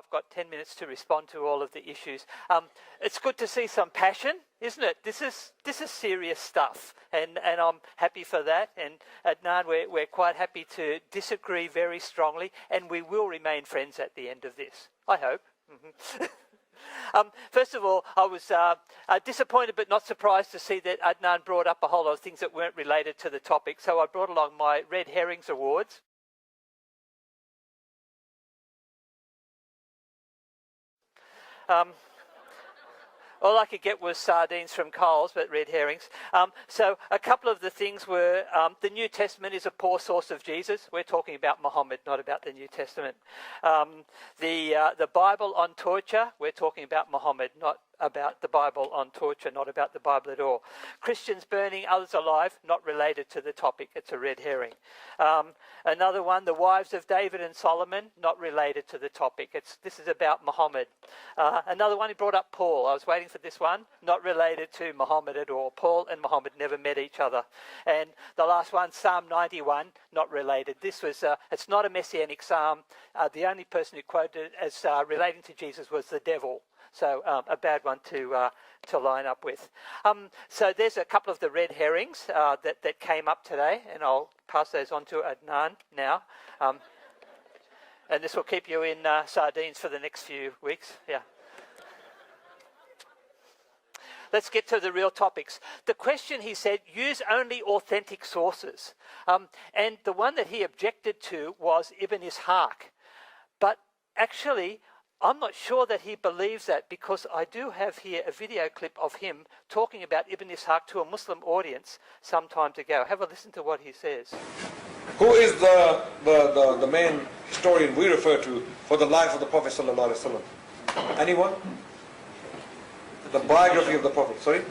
I've got 10 minutes to respond to all of the issues. It's good to see some passion, isn't it? This is serious stuff, and I'm happy for that. And Adnan, we're quite happy to disagree very strongly, and we will remain friends at the end of this, I hope. First of all, I was disappointed but not surprised to see that Adnan brought up a whole lot of things that weren't related to the topic. So I brought along my Red Herrings Awards. All I could get was sardines from Coles, but red herrings. So a couple of the things were, the New Testament is a poor source of Jesus. We're talking about Muhammad, not about the New Testament. The Bible on torture, we're talking about Muhammad, not about the Bible on torture, not about the Bible at all. Christians burning others alive, not related to the topic. It's a red herring. Another one, the wives of David and Solomon, not related to the topic. This is about Muhammad. Another one, he brought up Paul. I was waiting for this one, not related to Muhammad at all. Paul and Muhammad never met each other. And the last one, Psalm 91, not related. This was, it's not a messianic psalm. The only person who quoted it as relating to Jesus was the devil. So a bad one to line up with. So there's a couple of the red herrings that came up today, and I'll pass those on to Adnan now. And this will keep you in sardines for the next few weeks. Yeah. Let's get to the real topics. The question, he said, use only authentic sources. And the one that he objected to was Ibn Ishaq. But actually, I'm not sure that he believes that, because I do have here a video clip of him talking about Ibn Ishaq to a Muslim audience some time ago. Have a listen to what he says. Who is the main historian we refer to for the life of the Prophet ﷺ? Anyone? The biography of the Prophet, sorry?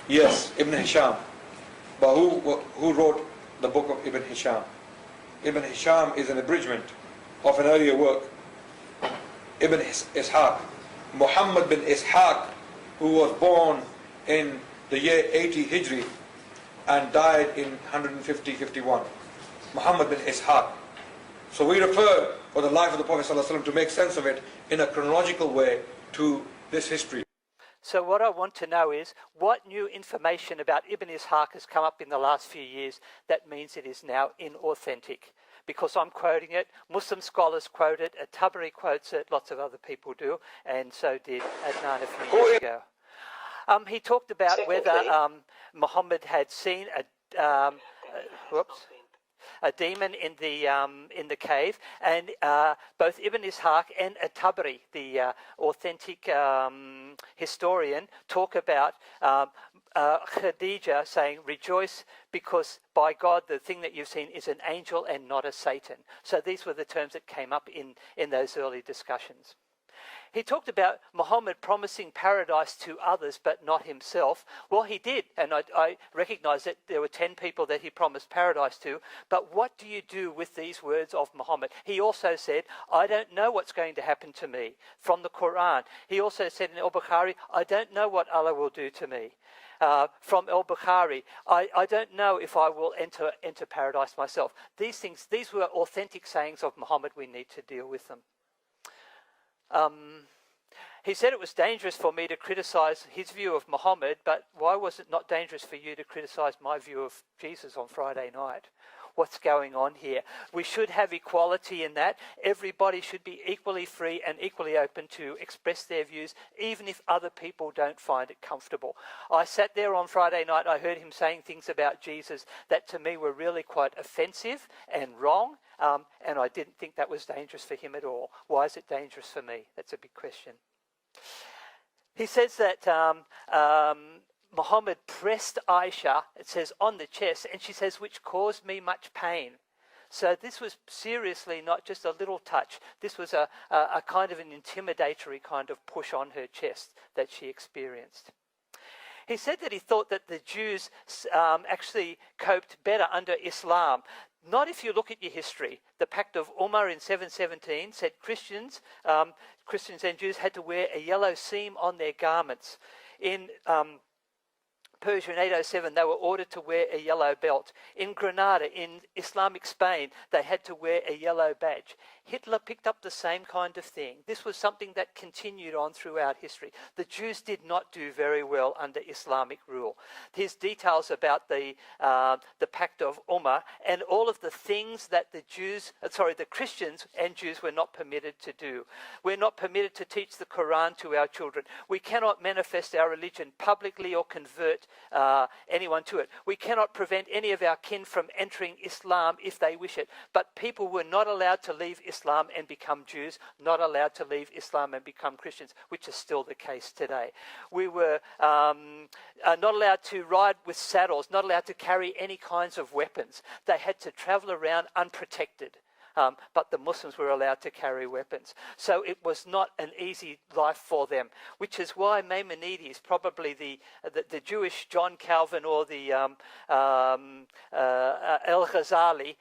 Yes, Ibn Hisham. But who wrote the book of Ibn Hisham? Ibn Hisham is an abridgment of an earlier work, Ibn Ishaq. Muhammad bin Ishaq, who was born in the year 80 Hijri and died in 150-51. Muhammad bin Ishaq. So we refer for the life of the Prophet ﷺ to make sense of it in a chronological way to this history. So what I want to know is, what new information about Ibn Ishaq has come up in the last few years that means it is now inauthentic? Because I'm quoting it, Muslim scholars quote it, At-Tabari quotes it, lots of other people do, and so did Adnan a few years ago. He talked about whether Muhammad had seen a demon in the cave, and both Ibn Ishaq and At-Tabari, the authentic historian, talk about Khadija saying, rejoice because by God the thing that you've seen is an angel and not a Satan. So these were the terms that came up in those early discussions. He talked about Muhammad promising paradise to others but not himself. Well, he did, and I recognise that there were 10 people that he promised paradise to, but what do you do with these words of Muhammad? He also said, I don't know what's going to happen to me, from the Quran. He also said in al-Bukhari, I don't know what Allah will do to me. From al-Bukhari, I don't know if I will enter paradise myself. These were authentic sayings of Muhammad. We need to deal with them. He said it was dangerous for me to criticize his view of Muhammad, but why was it not dangerous for you to criticize my view of Jesus on Friday night? What's going on here? We should have equality in that. Everybody should be equally free and equally open to express their views, even if other people don't find it comfortable. I sat there on Friday night, I heard him saying things about Jesus that to me were really quite offensive and wrong, and I didn't think that was dangerous for him at all. Why is it dangerous for me? That's a big question. He says that Muhammad pressed Aisha, it says, on the chest, and she says, which caused me much pain. So this was seriously not just a little touch. This was a kind of an intimidatory kind of push on her chest that she experienced. He said that he thought that the Jews actually coped better under Islam. Not if you look at your history. The Pact of Umar in 717 said Christians and Jews had to wear a yellow seam on their garments. In Persia in 807, they were ordered to wear a yellow belt. In Granada, in Islamic Spain, they had to wear a yellow badge. Hitler picked up the same kind of thing. This was something that continued on throughout history. The Jews did not do very well under Islamic rule. Here's details about the Pact of Ummah and all of the things that the Christians and Jews were not permitted to do. We're not permitted to teach the Quran to our children. We cannot manifest our religion publicly or convert anyone to it. We cannot prevent any of our kin from entering Islam if they wish it. But people were not allowed to leave Islam and become Jews, not allowed to leave Islam and become Christians, which is still the case today. We were not allowed to ride with saddles, not allowed to carry any kinds of weapons. They had to travel around unprotected. But the Muslims were allowed to carry weapons. So it was not an easy life for them, which is why Maimonides, probably the Jewish John Calvin or the El-Ghazali,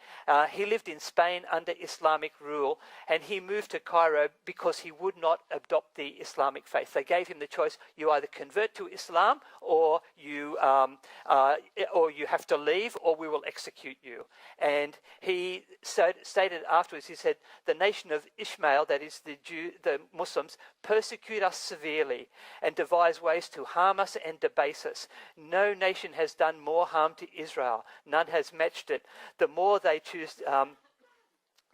he lived in Spain under Islamic rule, and he moved to Cairo because he would not adopt the Islamic faith. They gave him the choice: you either convert to Islam or you have to leave, or we will execute you. And he stated afterwards, he said, the nation of Ishmael, that is the Muslims, persecute us severely and devise ways to harm us and debase us. No nation has done more harm to Israel. None has matched it. The more they choose,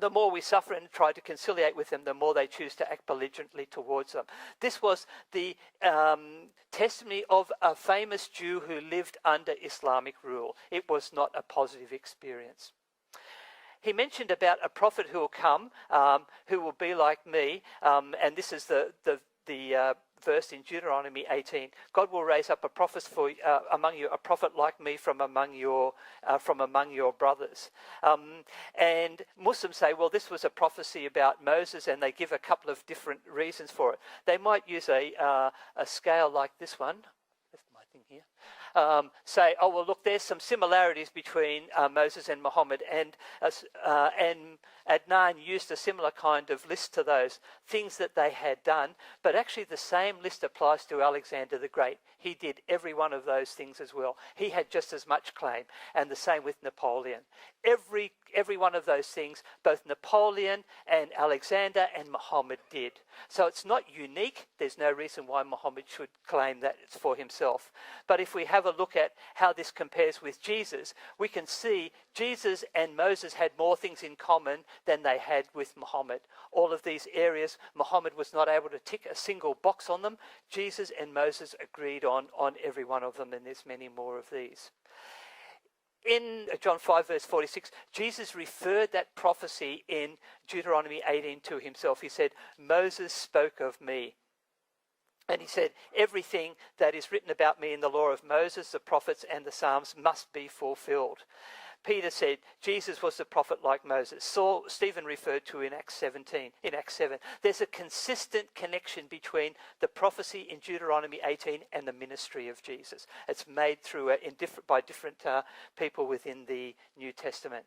the more we suffer and try to conciliate with them, the more they choose to act belligerently towards them. This was the testimony of a famous Jew who lived under Islamic rule. It was not a positive experience. He mentioned about a prophet who will come, who will be like me, and this is the verse in Deuteronomy 18. God will raise up a prophet among you, a prophet like me from among your brothers. And Muslims say, well, this was a prophecy about Moses, and they give a couple of different reasons for it. They might use a scale like this one. Left my thing here. Say, oh, well, look, there's some similarities between Moses and Muhammad, and Adnan used a similar kind of list to those things that they had done, but actually the same list applies to Alexander the Great. He did every one of those things as well. He had just as much claim, and the same with Napoleon. Every one of those things, both Napoleon and Alexander and Muhammad did. So it's not unique. There's no reason why Muhammad should claim that it's for himself. But if we have a look at how this compares with Jesus, we can see Jesus and Moses had more things in common than they had with Muhammad. All of these areas, Muhammad was not able to tick a single box on them. Jesus and Moses agreed on every one of them, and there's many more of these. In John 5 verse 46, Jesus referred that prophecy in Deuteronomy 18 to himself. He said, Moses spoke of me. And he said, everything that is written about me in the law of Moses, the prophets and the Psalms must be fulfilled. Peter said, Jesus was a prophet like Moses. Stephen referred to in Acts 7. There's a consistent connection between the prophecy in Deuteronomy 18 and the ministry of Jesus. It's made through by different people within the New Testament.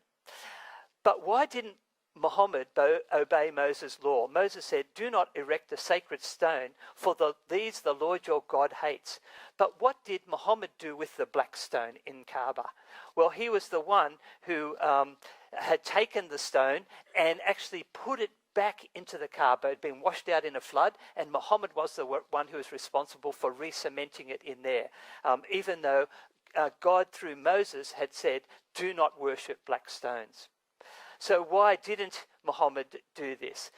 But why didn't Muhammad obey Moses' law? Moses said, do not erect a sacred stone, for these the Lord your God hates. But what did Muhammad do with the black stone in Kaaba? Well, he was the one who had taken the stone and actually put it back into the Kaaba. It had been washed out in a flood, and Muhammad was the one who was responsible for re-cementing it in there, even though God through Moses had said, do not worship black stones. So why didn't Muhammad do this?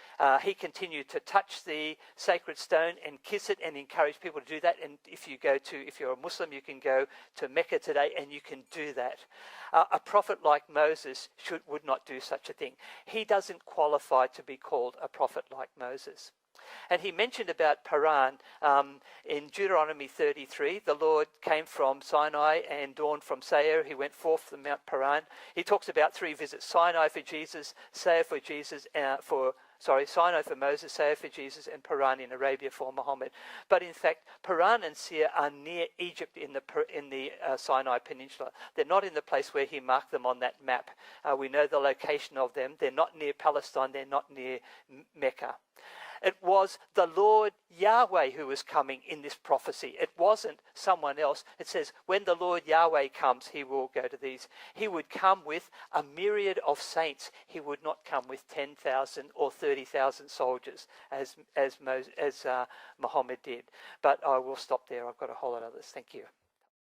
He continued to touch the sacred stone and kiss it and encourage people to do that. And if you're a Muslim, you can go to Mecca today and you can do that. A prophet like Moses would not do such a thing. He doesn't qualify to be called a prophet like Moses. And he mentioned about Paran in Deuteronomy 33. The Lord came from Sinai and dawned from Seir. He went forth from Mount Paran. He talks about 3 visits: Sinai for Jesus, Seir for Jesus, Sinai for Moses, Seir for Jesus, and Paran in Arabia for Muhammad. But in fact, Paran and Seir are near Egypt in the Sinai Peninsula. They're not in the place where he marked them on that map. We know the location of them. They're not near Palestine. They're not near Mecca. It was the Lord Yahweh who was coming in this prophecy. It wasn't someone else. It says, when the Lord Yahweh comes, he will go to these. He would come with a myriad of saints. He would not come with 10,000 or 30,000 soldiers as Muhammad did. But I will stop there. I've got a whole lot of others. Thank you.